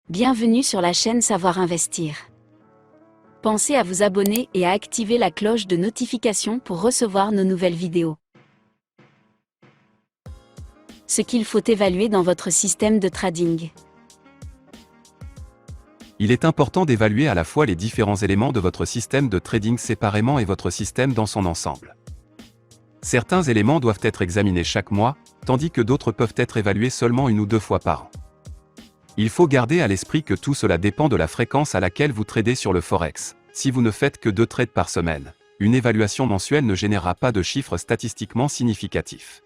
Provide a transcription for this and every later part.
Bienvenue sur la chaîne Savoir Investir. Pensez à vous abonner et à activer la cloche de notification pour recevoir nos nouvelles vidéos. Ce qu'il faut évaluer dans votre système de trading. Il est important d'évaluer à la fois les différents éléments de votre système de trading séparément et votre système dans son ensemble. Certains éléments doivent être examinés chaque mois, tandis que d'autres peuvent être évalués seulement 1 ou 2 fois par an. Il faut garder à l'esprit que tout cela dépend de la fréquence à laquelle vous tradez sur le Forex. Si vous ne faites que 2 trades par semaine, une évaluation mensuelle ne générera pas de chiffres statistiquement significatifs.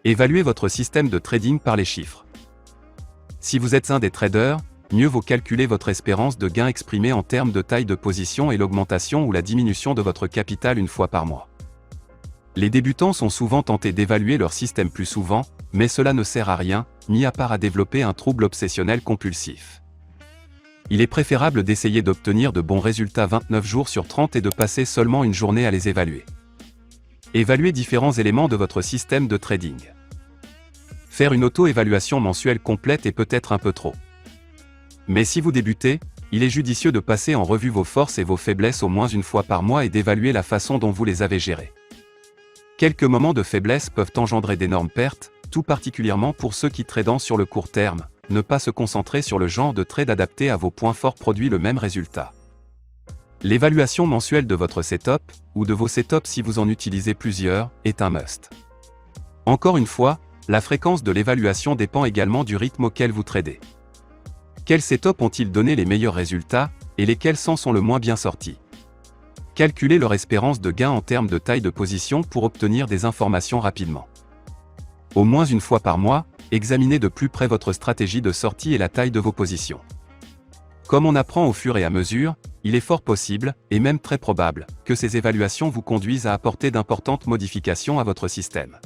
Évaluez votre système de trading par les chiffres. Si vous êtes un des traders, mieux vaut calculer votre espérance de gain exprimée en termes de taille de position et l'augmentation ou la diminution de votre capital 1 fois par mois. Les débutants sont souvent tentés d'évaluer leur système plus souvent, mais cela ne sert à rien, mis à part à développer un trouble obsessionnel compulsif. Il est préférable d'essayer d'obtenir de bons résultats 29 jours sur 30 et de passer seulement une journée à les évaluer. Évaluez différents éléments de votre système de trading. Faire une auto-évaluation mensuelle complète est peut-être un peu trop. Mais si vous débutez, il est judicieux de passer en revue vos forces et vos faiblesses au moins 1 fois par mois et d'évaluer la façon dont vous les avez gérées. Quelques moments de faiblesse peuvent engendrer d'énormes pertes, tout particulièrement pour ceux qui tradent sur le court terme. Ne pas se concentrer sur le genre de trade adapté à vos points forts produit le même résultat. L'évaluation mensuelle de votre setup, ou de vos setups si vous en utilisez plusieurs, est un must. Encore une fois, la fréquence de l'évaluation dépend également du rythme auquel vous tradez. Quels setups ont-ils donné les meilleurs résultats, et lesquels s'en sont le moins bien sortis? Calculez leur espérance de gain en termes de taille de position pour obtenir des informations rapidement. Au moins 1 fois par mois, examinez de plus près votre stratégie de sortie et la taille de vos positions. Comme on apprend au fur et à mesure, il est fort possible, et même très probable, que ces évaluations vous conduisent à apporter d'importantes modifications à votre système.